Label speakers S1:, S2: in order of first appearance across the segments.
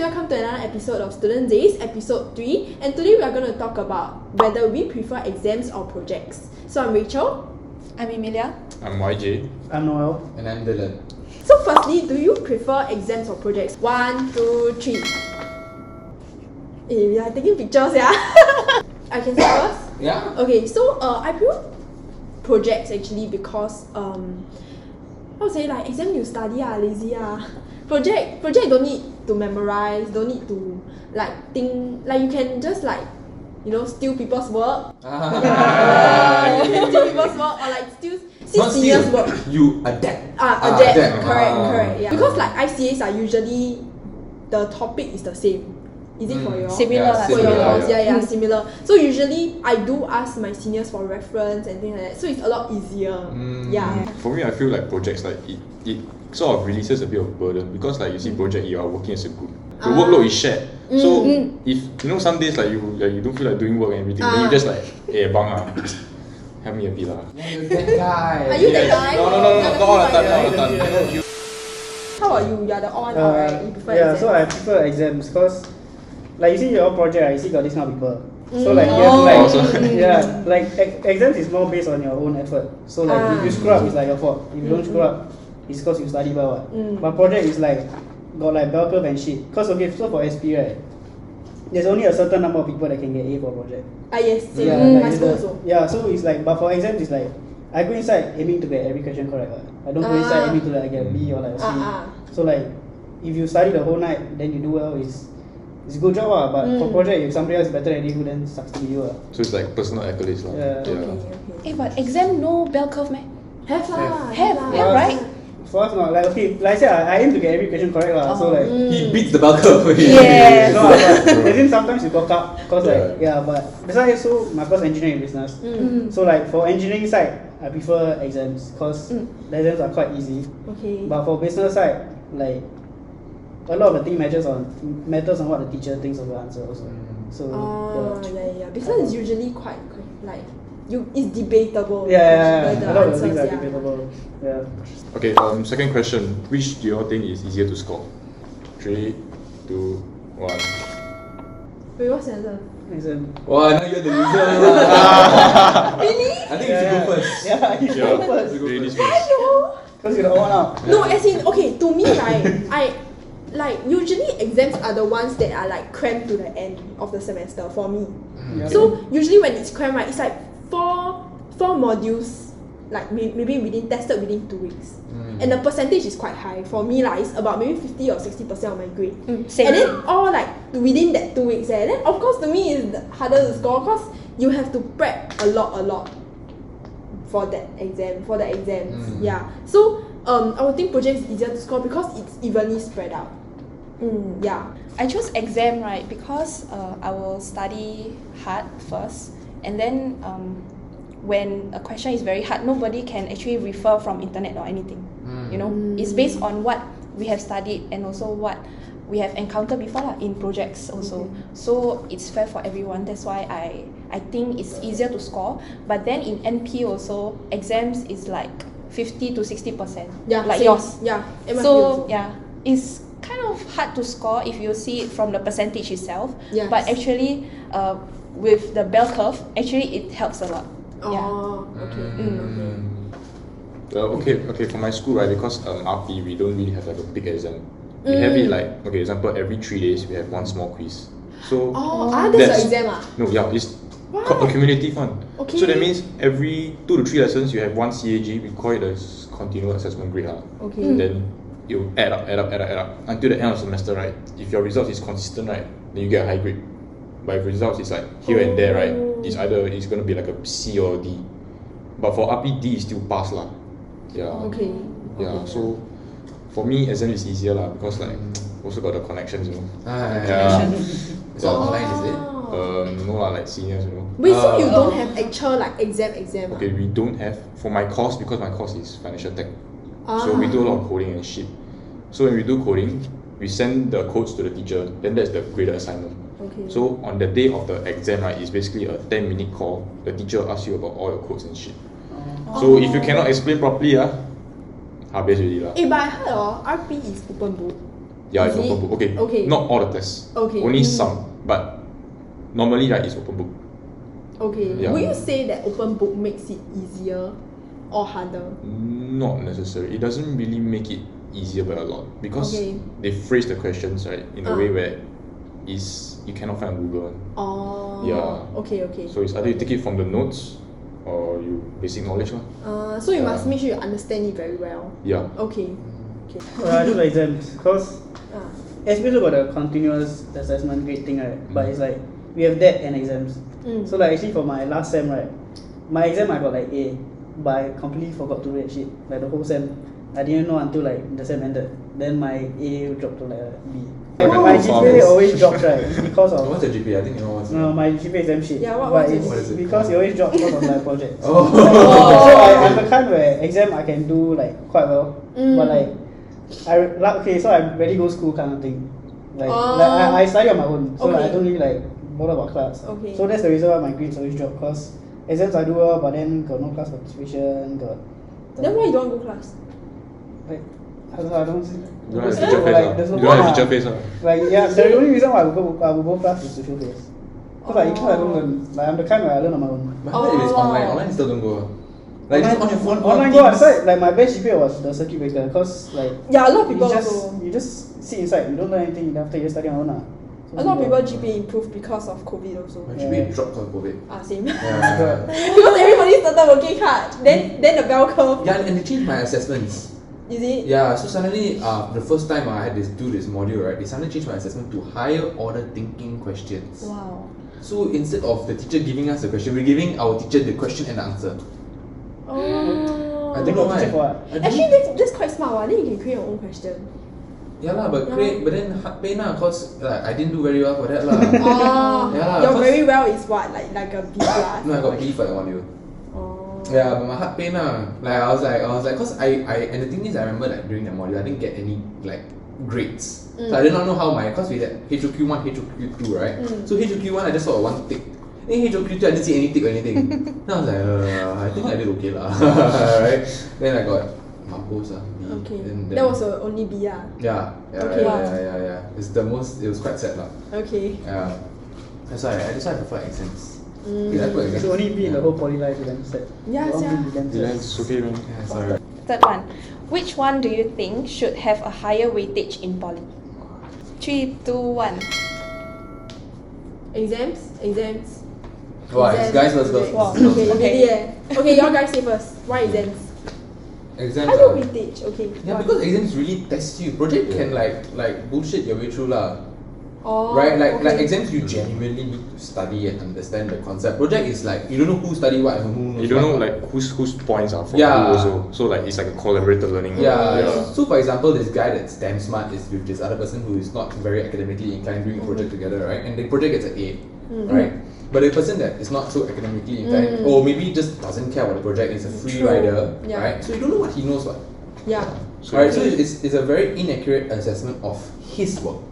S1: welcome to another episode of Student Zays, episode 3. And today we are going to talk about whether we prefer exams or projects. So I'm Rachel.
S2: I'm Emilia.
S3: I'm YJ.
S4: I'm Noel.
S5: And I'm Dylan.
S1: So firstly, do you prefer exams or projects? 1, 2, 3. We are taking pictures, yeah? I can start first?
S5: Yeah.
S1: Okay, so I prefer projects actually because I would say like exam you study lazy Project don't need to memorize, don't need to like think, like you can just like, you know, steal people's work. Steal people's work or like steal seniors' work.
S5: You adapt.
S1: Adapt. Correct, yeah. Because like ICAs are usually the topic is the same. Is it for your
S2: similar?
S1: Similar. So usually I do ask my seniors for reference and things like that. So it's a lot easier. Yeah.
S3: For me, I feel like projects like it sort of releases a bit of burden because like you see project you are working as a group. The workload is shared. So if you know some days like you don't feel like doing work and everything, then you just like, hey bang help me a bit lah.
S5: Yeah, you're that guy.
S1: Are you that guy?
S3: No, not all the time, not all the time.
S1: How about you? You're the odd one, right? You prefer exams?
S4: So I prefer exams because like you see your project, right, you see got this kind of people. So like you have like like exams is more based on your own effort. So like if you screw up, it's like your fault. If you don't screw up, it's because you study well. But project is like got like bell curve and shit. Cause okay, so for SP right, there's only a certain number of people that can get A for project.
S1: Yes,
S4: Yeah,
S1: my
S4: like
S1: school also.
S4: Yeah, so it's like, but for exams it's like I go inside aiming to get every question correct. I don't go inside aiming to like get B or like C. So like if you study the whole night, then you do well, it's a good job but for project if somebody else is better than you, then sucks to be you
S3: So it's like personal accolades lah.
S4: Yeah.
S2: Okay. But exam no bell curve, man.
S1: Have
S2: right?
S4: For us not like okay, like I said, I aim to get every question correct so like
S5: He beats the bell curve.
S2: Yes.
S4: no, but as in sometimes you cock up cause like but that's why also my first engineering business. So like for engineering side, I prefer exams cause the exams are quite easy.
S1: Okay.
S4: But for business side, like a lot of the thing matters on what the teacher thinks of the answer also. So
S1: Because it's usually quite like it's debatable.
S4: a
S1: the
S4: lot of the
S1: answers,
S4: things are debatable. Yeah.
S3: Okay, second question. Which do you all think is easier to score? 3, 2, 1.
S1: Wait, what's the answer?
S4: Exam.
S5: Wow, now you're the loser.
S1: Really?
S5: I think you should go first.
S4: Yeah, you should go first.
S3: Ladies
S1: Why
S3: first.
S1: you?
S4: Because you're the one out.
S1: No, as in okay. To me, right, I like usually exams are the ones that are like crammed to the end of the semester for me. So usually when it's crammed, right, it's like four modules, like maybe tested within 2 weeks, and the percentage is quite high for me. Like it's about maybe 50 or 60% of my grade,
S2: Same.
S1: and then all like within that 2 weeks. Then of course to me it's harder to score because you have to prep a lot for the exams. Yeah. So I would think project is easier to score because it's evenly spread out. Yeah.
S2: I chose exam, right, because I will study hard first, and then when a question is very hard, nobody can actually refer from internet or anything. You know, it's based on what we have studied and also what we have encountered before in projects also. So it's fair for everyone. That's why I think it's easier to score. But then in NP also, exams is like 50 to 60%.
S1: Yeah.
S2: Like
S1: same.
S2: yours.
S1: Yeah. MFP
S2: So
S1: also.
S2: yeah, it's kind of hard to score if you see it from the percentage itself.
S1: Yes.
S2: But actually, with the bell curve, actually it helps a lot.
S3: Okay, for my school, right, because RP we don't really have like a big exam. We have it like, okay, example, every 3 days we have one small quiz. So
S1: that's your exam
S3: No, it's a cumulative one.
S1: Okay.
S3: So that means every 2 to 3 lessons you have one CAG. We call it a continuous assessment grade.
S1: Okay.
S3: And then you add up until the end of the semester, right? If your results is consistent, right, then you get a high grade. But if results is like here and there, right, it's going to be like a C or a D. But for RP, D is still pass lah. Yeah.
S1: Okay.
S3: Yeah. So for me, exam is easier lah because like also got the connections, you know.
S5: It's all online, is it?
S3: No lah, like seniors, you know.
S1: Wait, so you don't have actual like exam?
S3: Okay, we don't have for my course because my course is financial tech. So we do a lot of coding and shit. So when we do coding, we send the codes to the teacher. Then that's the graded assignment.
S1: Okay.
S3: So on the day of the exam, right, it's basically a 10-minute call. The teacher asks you about all your codes and shit. So if you cannot explain properly, habis already lah.
S1: But I heard RP is open book.
S3: Yeah,
S1: Is
S3: it's
S1: it?
S3: open book. Okay.
S1: Okay.
S3: Not all the tests.
S1: Okay.
S3: Only some, but normally right, it's open book.
S1: Okay.
S3: Yeah.
S1: Would you say that open book makes it easier or harder?
S3: Not necessary. It doesn't really make it easier by a lot because
S1: Okay.
S3: they phrase the questions right in a way where you cannot find on Google.
S1: Oh.
S3: Yeah.
S1: Okay.
S3: So it's either you take it from the notes or you basic knowledge lah.
S1: So you must make sure you understand it very well.
S3: Yeah.
S1: Okay.
S4: I do the exams because
S1: Ah.
S4: especially got a continuous assessment grade thing, right? But it's like we have that and exams. So like actually for my last sem, right, my exam I got like A, but I completely forgot to read shit. Like the whole sem, I didn't know until like the sem ended. Then my A dropped to like a B. My GPA always drops, right? Because of
S5: What's the GPA? I think you know what's
S4: no, my GPA is damn shit.
S1: Yeah,
S4: but
S1: what's
S4: it's
S5: What is it?
S4: because it always drops because of like projects.
S5: Oh.
S4: So I'm the kind where exam I can do like quite well, but like okay, so I rarely go school kind of thing. Like I study on my own, so like, I don't really like bother about class.
S1: Okay.
S4: So that's the reason why my grades always drop, because exams I do well, but then got no class participation, got.
S1: Then why you don't go class?
S4: Like I don't.
S3: You don't have feature face
S4: like,
S3: lah.
S4: there's no
S3: You don't have
S4: point
S3: feature
S4: lah.
S3: face lah.
S4: Like yeah, the only reason why I will go class is social face. Because like in class I don't learn. Like I'm the kind where I learn on my own.
S5: But how if it's online you still don't go. Like just on your phone.
S4: Online go. That's why like my best GPA was the circuit breaker, because like
S1: Yeah, a lot of people
S4: you just sit inside, you don't learn anything. After you study on your own. So
S1: a lot of people GPA improved because of COVID also.
S5: My GPA dropped because of COVID.
S1: Same.
S5: Yeah.
S1: Because everybody started working hard. Then the bell curve.
S5: Yeah, and they changed my assessments.
S1: Is it?
S5: Yeah, so suddenly, the first time I had do this module, right, they suddenly changed my assessment to higher order thinking questions.
S1: Wow.
S5: So instead of the teacher giving us the question, we're giving our teacher the question and the answer.
S1: Oh.
S5: I don't know
S4: Teacher for
S5: why.
S4: what?
S5: I don't-
S1: Actually, that's quite smart. Then you can create your own question.
S5: Yeah lah, but then hard pain lah, cause like I didn't do very well for that lah.
S1: Oh.
S5: Yeah,
S1: Your
S5: cause-
S1: very well is what? Like a B plus?
S5: No, I got B for that one year.
S1: Oh.
S5: Yeah, but my heart pain lah. Like I was like, cause I and the thing is I remember like during that module I didn't get any like grades. So I did not know how because we had HOQ 1, HOQ 2, right? So HOQ 1 I just saw one tick. Then HOQ 2 I didn't see any tick or anything. Then I was like, I think I did okay lah. Right? Then I got Mampus lah. B.
S1: Okay.
S5: Then,
S1: That was only B ah.
S5: Yeah.
S1: Okay.
S5: Yeah. It was quite sad lah.
S1: Okay.
S5: Yeah. That's why I prefer exams. Yeah, I prefer
S4: It's
S5: exams.
S4: only be in the whole poly life you damn sad.
S1: Yeah,
S4: You all
S1: sia.
S4: be damn sad.
S3: Yeah, it's okay man.
S5: Yeah, sorry.
S2: Third one. Which one do you think should have a higher weightage in poly? 3, 2, 1.
S1: Exams.
S5: Why?
S1: Exams.
S5: Guys first,
S1: Okay.
S5: girls
S1: Okay.
S5: first.
S1: Really Okay, y'all guys say first. Why exams?
S5: Exams
S1: Higher
S5: are-
S1: weightage. Okay.
S5: Yeah,
S1: why?
S5: because exams really test you. Project can like bullshit your way through lah.
S1: Oh,
S5: Right? Like
S1: okay.
S5: exams you genuinely need to study and understand the concept. Project is like you don't know who study what and who knows
S3: You don't know
S5: what.
S3: like whose points are from
S5: Yeah.
S3: who also. So like it's like a collaborative learning.
S5: Yeah. So for example, this guy that's damn smart is with this other person who is not very academically inclined doing a project together, right? And the project gets an A, right? But the person that is not so academically inclined, or maybe just doesn't care about the project, is a free
S1: True.
S5: rider,
S1: Yeah.
S5: right? So you don't know what he knows what.
S1: Yeah.
S5: Right, so it's a very inaccurate assessment of his work.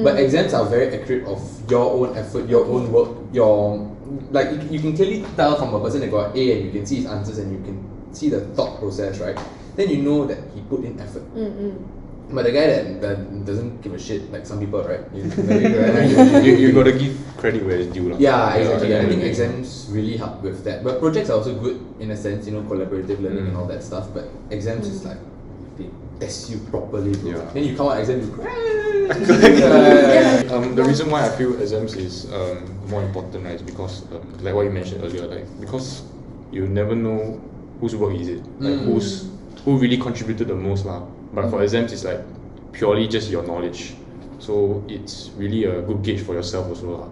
S5: But exams are very accurate of your own effort, your own work, your like you can clearly tell from a person that got A and you can see his answers and you can see the thought process, right? Then you know that he put in effort. But the guy that doesn't give a shit, like some people, right?
S3: you gotta give credit where it's due lah.
S5: Yeah, exactly.
S3: at the
S5: I
S3: end
S5: think
S3: of the day.
S5: exams really help with that. But projects are also good in a sense, collaborative learning and all that stuff. But exams is like they test you properly, bro.
S3: Yeah.
S5: Then you come out exam, you
S3: The reason why I feel exams is more important, right, is because like what you mentioned earlier, like because you never know whose work is it, like who really contributed the most lah. But for exams, it's like purely just your knowledge, so it's really a good gauge for yourself also lah.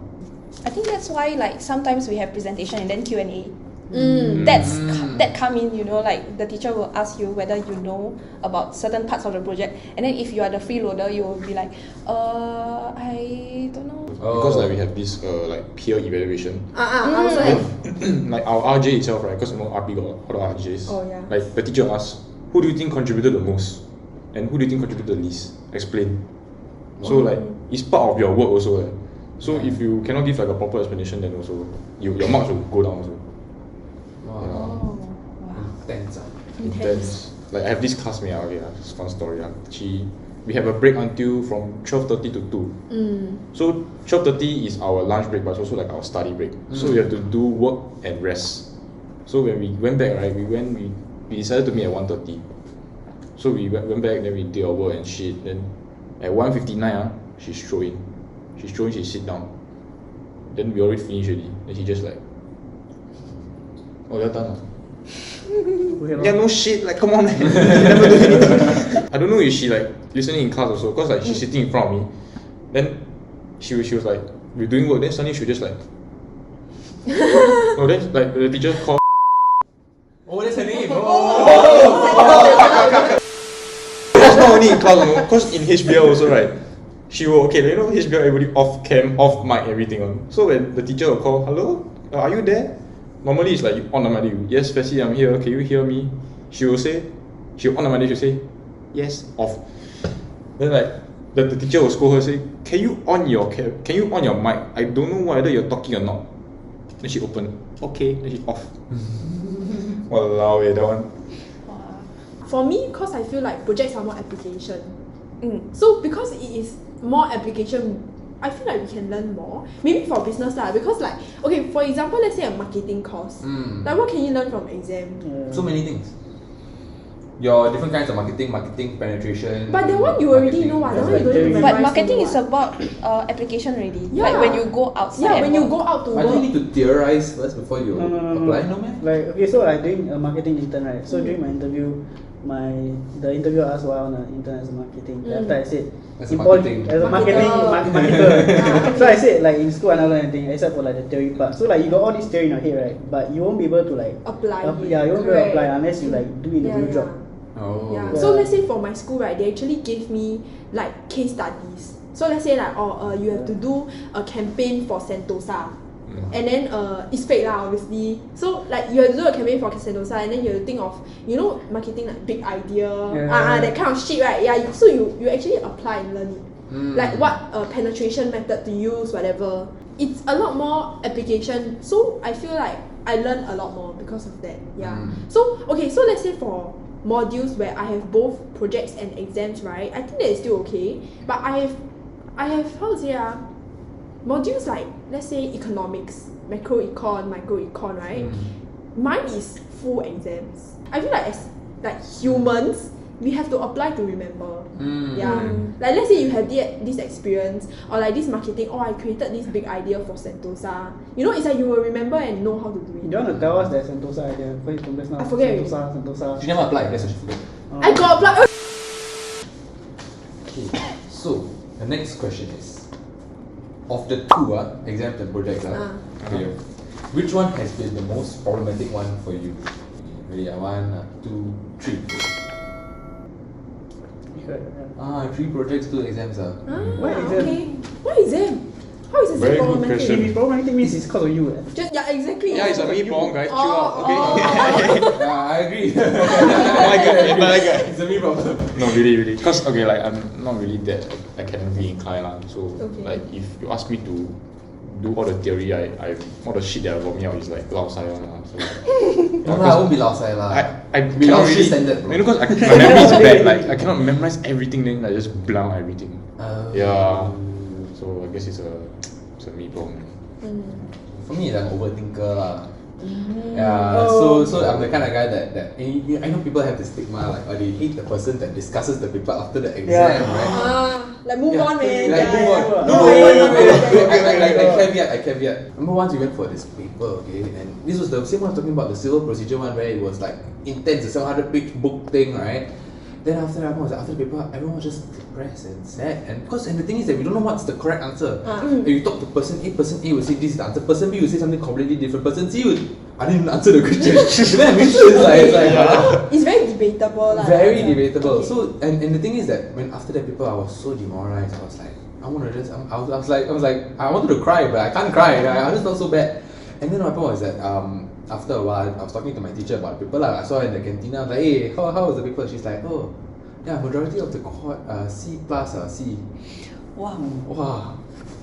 S2: I think that's why like sometimes we have presentation and then Q&A. That come in, like the teacher will ask you whether you know about certain parts of the project, and then if you are the freeloader, you will be like, I don't know.
S3: Because like we have this like peer evaluation.
S1: I also have.
S3: Like our RJ itself, right? Because RP got a lot of RJs.
S1: Oh, yeah.
S3: Like the teacher asks, who do you think contributed the most, and who do you think contributed the least? Explain. So like it's part of your work also. So if you cannot give like a proper explanation, then also your marks will go down also.
S5: Intense.
S3: Intense. Like I have this classmate, okay, this fun story. She we have a break until from 12:30 to 2. So 12:30 is our lunch break, but it's also like our study break. So we have to do work and rest. So when we went back, right, we decided to meet at 1:30. So we went back, then we did our work and shit. Then at 1:59, she sit down. Then we already finished already. Then she just like, oh, you're done. Yeah, no shit, like come on man. Never do anything. I don't know if she like listening in class also, cause like she's sitting in front of me. Then she was like, we're doing work, then suddenly she just like oh, then like the teacher called.
S5: Oh, that's her name.
S3: That's not only in class, you know, cause in HBL also right, she will you know HBL everybody off cam, off mic, everything on. So when the teacher will call, hello, are you there? Normally it's like you on the mic, yes, Fessie, I'm here. Can you hear me? She'll on the mic, she'll say, yes, off. Then like the teacher will scold her, say, can you on your mic? I don't know whether you're talking or not. Then she open, okay, then she off. Walao, that one.
S1: For me, because I feel like projects are more application. So because it is more application, I feel like we can learn more. Maybe for business lah, because like, okay, for example, let's say a marketing course. Like what can you learn from exam?
S5: So many things. Your different kinds of marketing penetration.
S1: But that one you already know what. That one you don't need to
S2: But
S1: memorize.
S2: marketing is about application already.
S1: Yeah.
S2: Like when you go outside.
S1: Yeah, when you go out to
S5: But
S1: work.
S5: you need to theorize first before you
S4: No.
S5: apply, no man?
S4: Like, okay, so I doing a marketing intern, right? So during my interview, the interviewer asked why I want to intern as a marketing. After I said,
S5: As a marketing.
S4: as a marketer. So I said, like in school I never learn anything except for like the theory part. So like you got all this theory in your head, right? But you won't be able to like
S1: Apply it.
S4: Yeah, you won't be able to
S1: Correct.
S4: apply unless you like do in the real job.
S5: Oh.
S1: Yeah.
S4: Yeah.
S1: So let's say for my school, right, they actually gave me like case studies. So let's say like, you have to do a campaign for Sentosa. And then it's fake lah, obviously. So like you have to do a campaign for Sentosa, and then you have to think of, you know, marketing like big idea, that kind of shit, right? Yeah. So you actually apply and learn it. Like what penetration method to use, whatever. It's a lot more application. So I feel like I learn a lot more because of that. Yeah. So okay, so let's say for modules where I have both projects and exams, right? I think that is still okay. But I have how to say modules like, let's say economics, macroecon, microecon, right? Mine is full exams. I feel like as like humans, we have to apply to remember. Yeah. Like let's say you have this experience or like this marketing, I created this big idea for Sentosa. You know, it's like you will remember and know how to do
S4: Do
S1: it.
S4: you want to tell us that Sentosa idea? Because from just now,
S1: I forget
S4: Sentosa.
S5: She never applied, that's what she forgot.
S1: I got apply.
S5: Okay, so the next question is, of the two exams and projects, okay, which one has been the most problematic one for you? Ready? 1, 2, 3. 3 projects, 2 exams.
S4: Why exam?
S1: Okay. Why exam? How is it
S3: Very good
S1: problematic?
S3: question.
S4: If it's problematic means it's because of you.
S1: Yeah, exactly.
S3: Yeah, it's a me problem, guys. Chill out, okay?
S5: I agree. It's a me problem.
S3: No, really. Cause okay, like I'm not really that academically inclined lah. So like if you ask me to do all the theory, I all the shit that I vomit me out is like lao sai one lah. So
S5: No, I won't be lao sai lah.
S3: I
S5: Be
S3: cannot
S5: lao
S3: really,
S5: standard, bro.
S3: you know, cause my memory is bad. Like I cannot memorize everything, then I just blank everything. Yeah. So I guess it's a me problem.
S5: For me, I'm an overthinker lah. Yeah, so I'm the kind of guy that I know people have the stigma like, they hate the person that discusses the paper after the exam, right?
S1: Like move on, man.
S5: Like move on.
S1: No,
S5: I caveat. Remember once we went for this paper, okay, and this was the same one I was talking about, the civil procedure one, where it was like intense, the 700-page book thing, right? Then after the paper, everyone was just depressed and sad. And the thing is that we don't know what's the correct answer. And you talk to person A will say this is the answer. Person B will say something completely different. Person C will, I didn't even answer the question.
S1: It's very debatable.
S5: Very debatable. Okay. So and the thing is that when after that paper I was so demoralized. I was like, I was like, I wanted to cry, but I can't cry. I just felt so bad. And then what happened was that after a while, I was talking to my teacher about the paper. I saw her in the canteen. I was like, hey, how was the paper? She's like, oh, yeah, majority of the cohort C+, C. Wow,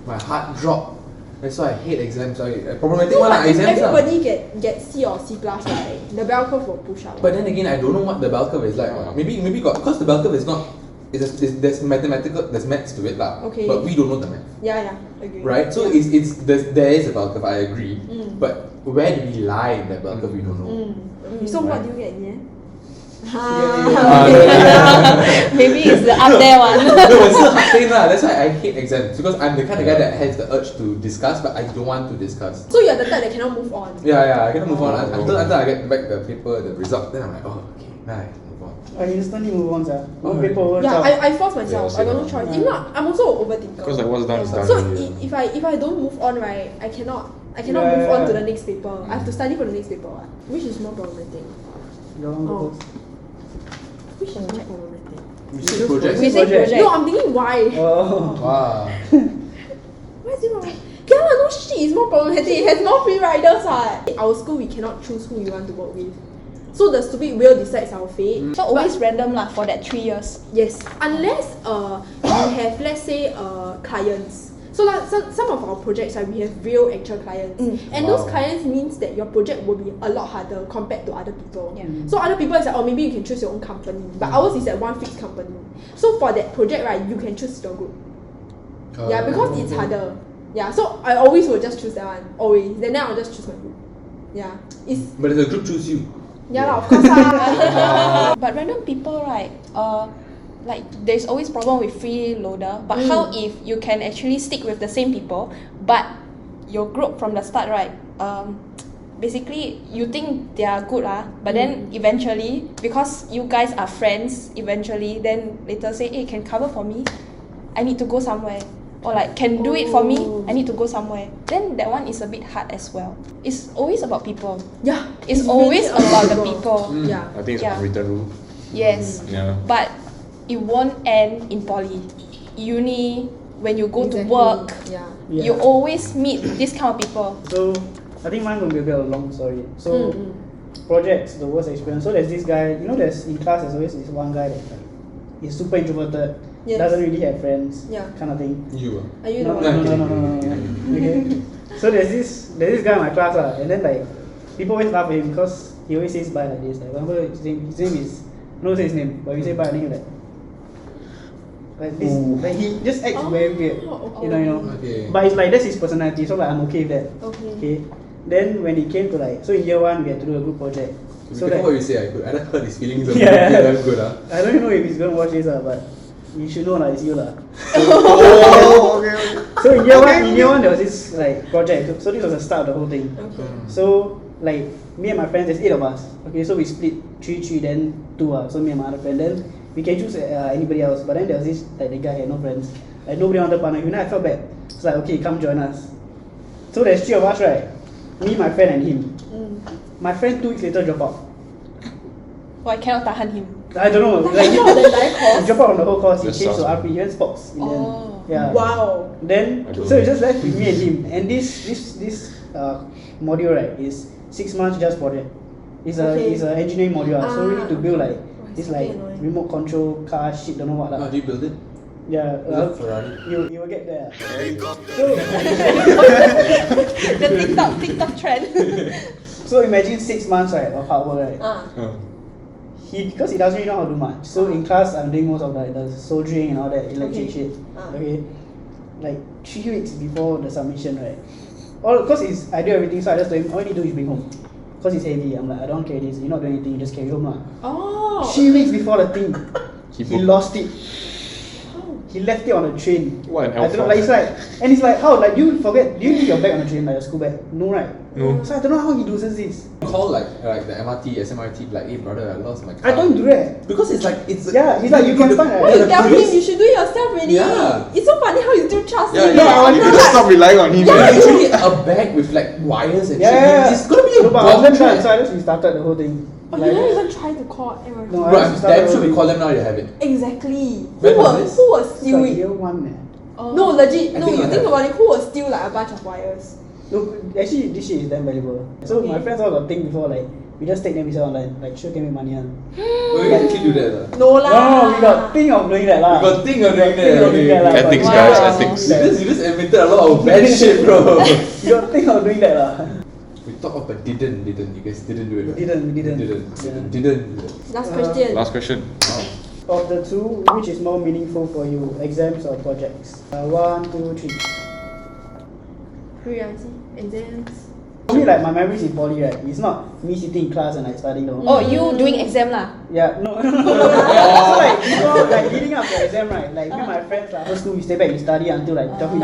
S5: my heart dropped. That's why I hate exams. Problematic one exams.
S1: Everybody get C or C+, right? The bell curve will push up.
S5: But then again, I don't know what the bell curve is like. Maybe got, because the bell curve is not there's maths to it lah.
S1: Okay.
S5: But we don't know the math.
S1: Yeah, agree.
S5: Right? So
S1: yeah.
S5: there is a bell curve, I agree. But where do we lie in that bell curve, we don't know.
S1: Okay, so what do you get in the end?
S2: Maybe it's the up there one.
S5: No, it's still hard thing lah. That's why I hate exams, because I'm the kind of guy that has the urge to discuss, but I don't want to discuss.
S1: So you're the type that cannot move on.
S5: Yeah, I cannot move on until I get back the paper, the result. Then I'm like, oh, okay, now I can move on.
S4: I instantly move on, sir. One
S5: Oh,
S4: paper over.
S1: Yeah,
S4: chao.
S1: I force myself.
S3: Yeah,
S1: I got no
S3: same.
S1: choice. If not, I'm also an overthinker.
S3: Because like what's done is done.
S1: So
S3: already.
S1: if I don't move on, right, I cannot
S4: Yeah,
S1: move on
S4: yeah.
S1: to the next paper. I have to study for the next paper. What? Which is more problematic?
S4: Your own
S1: Oh.
S4: papers.
S1: Which is more problematic?
S5: We say project.
S2: We say project.
S1: No, I'm thinking why.
S4: Oh.
S5: Wow.
S1: Why is it wrong? Yeah, no shit, it's more problematic. It has more free riders. Our school, we cannot choose who we want to work with. So the stupid wheel decides our fate.
S2: So always random lah for that 3 years.
S1: Yes, unless you have, let's say, clients. So like some of our projects, we have real actual clients, and those clients means that your project will be a lot harder compared to other people.
S2: Yeah.
S1: So other people is like, oh, maybe you can choose your own company, but ours is at one fixed company. So for that project, right, you can choose your group. Yeah, because it's harder. Yeah, so I always will just choose that one, always. Then I'll just choose my group. Yeah,
S5: But the group choose you.
S1: yeah lah, of course lah.
S2: But random people, right? Like there's always problem with freeloader. But how if you can actually stick with the same people, but your group from the start, right? Basically you think they are good but then eventually, because you guys are friends, eventually then later say, hey, can cover for me? I need to go somewhere. Or like, can do it for me? I need to go somewhere. Then that one is a bit hard as well. It's always about people.
S1: Yeah,
S2: It's
S1: really
S2: always about the people.
S1: Yeah.
S3: I think it's
S2: Yeah.
S3: unwritten rule.
S2: Yes.
S3: Yeah.
S2: But it won't end in poly. Uni, when you go to
S1: Exactly.
S2: work,
S1: Yeah.
S2: you always meet this kind of people.
S4: So I think mine will be a bit of a long story. So projects, the worst experience. So there's this guy, there's in class there's always this one guy that is super introverted,
S1: Yes.
S4: doesn't really have friends,
S1: Yeah.
S4: kind of thing.
S5: You
S1: Are you the
S4: No,
S1: one?
S4: no. Okay. So there's this guy in my class and then like people always laugh at him because he always says bye like this. Like whenever his name is, no say his name, but we say bye and then he like this, like he just acts very weird.
S1: Okay.
S4: You know.
S5: Okay.
S4: But it's like that's his personality, so like I'm okay with that.
S1: Okay.
S4: Then when it came to so in year 1 we had to do a group project.
S5: So what you say, I don't hurt his feelings.
S4: Yeah.
S5: That's good.
S4: I don't even know if he's gonna watch this but you should know it's you
S3: Oh, okay.
S4: So in year one there was this project. So this was the start of the whole thing.
S1: Okay.
S4: So me and my friends, there's 8 of us. Okay, so we split 3, then 2 so me and my other friend. Then we can choose anybody else. But then there was this the guy had no friends. Nobody wanted to partner. I felt bad. It's like, okay, come join us. So there's 3 of us, right? Me, my friend, and him. My friend 2 weeks later dropped out.
S2: Oh, I cannot tahan him.
S4: I don't know.
S1: Like,
S4: He
S1: not the entire course?
S4: dropped out on the whole course. He
S3: That
S4: changed to
S3: sounds
S4: RP. He went sports in the end.
S2: Oh.
S4: Yeah.
S1: Wow.
S4: Then
S3: I don't
S4: so
S3: know.
S4: it's just left with me and him. And this module right is 6 months just for that. It's a engineering module. So we need to build this
S1: okay, annoying.
S4: remote control car shit, don't know what
S5: How do you build it?
S4: Yeah.
S5: Is it Ferrari?
S4: You will get there.
S2: The TikTok trend.
S4: So imagine 6 months right of hard work right.
S3: Oh.
S4: Because he doesn't really know how to do much. So in class I'm doing most of the soldering and all that electric shit. Okay. 3 weeks before the submission right. Because I do everything, so I just told him all you need to do is bring home. Because it's heavy. I'm like, I don't carry this. You're not doing anything, you just carry home lah.
S1: Oh.
S4: 3 weeks before the thing, he
S3: broke.
S4: lost it. He left it on the train.
S3: What an
S4: I don't know,
S3: alpha.
S4: it's like how? Do you leave your bag on the train, your school bag? No, right?
S3: No.
S4: So I don't know how he loses this.
S5: Call the MRT, SMRT, hey brother, I lost my car.
S4: I don't do that.
S5: Because it's
S4: Yeah, he's like, you can find
S1: Why you tell him you should do it yourself already?
S5: Yeah.
S1: It's so funny how you still trust
S3: Yeah,
S1: him.
S3: no, I want you to just stop relying on him.
S5: Yeah, literally a bag with wires and
S4: Yeah.
S5: shit. It's gonna be a
S4: No, but I
S5: bomb
S4: wasn't done,
S5: threat.
S4: so I just restarted the whole thing.
S1: Oh, you don't even try to call MRT.
S4: No, I
S5: Bro,
S4: just
S5: I'm
S4: restarted
S5: damn
S4: the
S5: sure we
S4: whole
S5: call
S4: thing.
S5: them now, you have it.
S1: Exactly.
S5: When was this?
S1: Who will
S4: It's
S1: steal
S4: like
S1: it?
S4: year 1 man.
S1: No, legit.
S5: I
S1: No,
S5: think
S1: you
S5: I
S1: think
S5: have.
S1: about it. Who will steal a bunch of wires?
S4: No, actually this shit is damn valuable. So my friends all got think before we just take them we sell online. Sure can make money on.
S5: Oh, we can actually do that.
S1: No lah.
S4: No, we got think of doing that lah.
S5: We got think of doing
S4: Think of doing that
S5: that.
S4: lah, but
S3: Ethics,
S4: we
S3: guys,
S4: got-
S3: ethics.
S5: You just admitted a lot of bad shit, bro.
S4: We got think of doing that lah.
S5: We thought of but didn't. You guys didn't do it.
S4: We didn't.
S5: Didn't do that.
S1: Last question.
S3: Last question.
S4: of the two, which is more meaningful for you, exams or projects? 1, 2, 3.
S1: Exams.
S4: For me, like my memories in poly, right? It's not me sitting in class and like studying. No.
S2: Oh, you doing exam lah?
S4: Yeah, no. So like before, like leading up to exam, right? Like me and my friends, like after school, we stay back, we study until like 12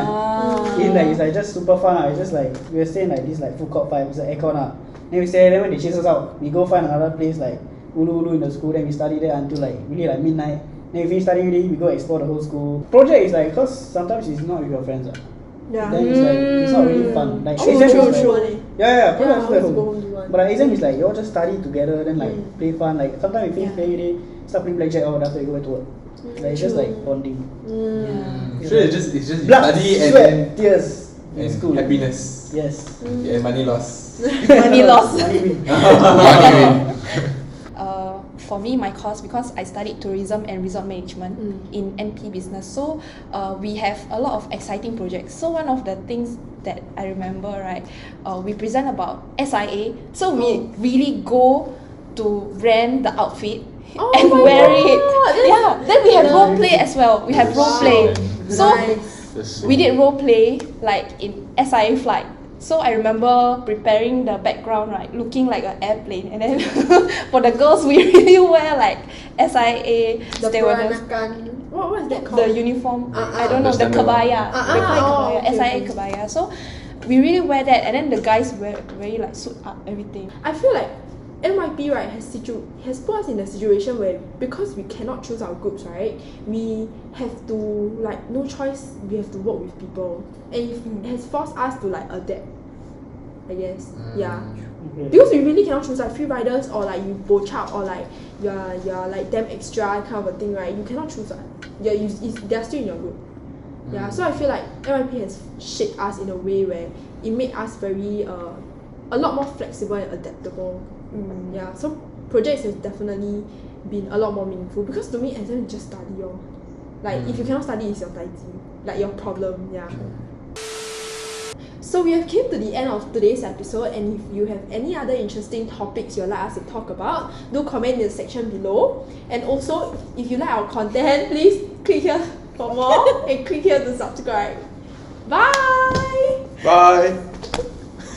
S4: midnight. It's like just super fun. It's just like we were staying like this like food court vibe, it's like aircon. Then we stay. Then when they chase us out, we go find another place like ulu in the school. Then we study there until like really like midnight. Then we finish studying really, we go explore the whole school. Project is like, cause sometimes it's not with your friends.
S1: Yeah.
S4: Then it's like it's not really fun. Like
S1: True.
S4: project
S1: Yeah,
S4: is at home. But like exam is like you all just study together, then like play fun. Like sometimes we finish playing already, start playing blackjack, or after you go back to work. Like it's just like bonding.
S5: Sure, it's just you
S4: Blood,
S5: study and
S4: sweat,
S5: then
S4: tears in
S5: and
S4: school.
S5: happiness.
S4: Yes.
S5: And money loss.
S2: Money loss.
S4: Money win.
S2: For me, my course, because I studied tourism and resort management in NP business, so we have a lot of exciting projects. So one of the things that I remember, right, we present about SIA. So we really go to rent the outfit and wear it. Yeah. Then we have role play as well. We have role play. So we did role play like in SIA flight. So I remember preparing the background, right, looking like an airplane, and then for the girls we really wear like SIA stewardess.
S1: What is that called?
S2: The uniform. I don't know, the kebaya. They call it kebaya, SIA kebaya. So we really wear that, and then the guys wear really like suit up everything.
S1: I feel like NYP, right, has put us in a situation where, because we cannot choose our groups, right, we have to, like, no choice, we have to work with people, and it has forced us to like adapt, I guess. Yeah, because we really cannot choose like free riders, or like you bochap, or like you're like damn extra kind of a thing, right? You cannot choose. They're still in your group. Yeah, so I feel like NYP has shaped us in a way where it made us very a lot more flexible and adaptable. Yeah, so projects has definitely been a lot more meaningful, because to me exam is just study. Like if you cannot study, it's your daiji, like your problem. Yeah. So we have came to the end of today's episode, and if you have any other interesting topics you'd like us to talk about, do comment in the section below. And also, if you like our content, please click here for more and click here to subscribe. Bye!
S3: Bye.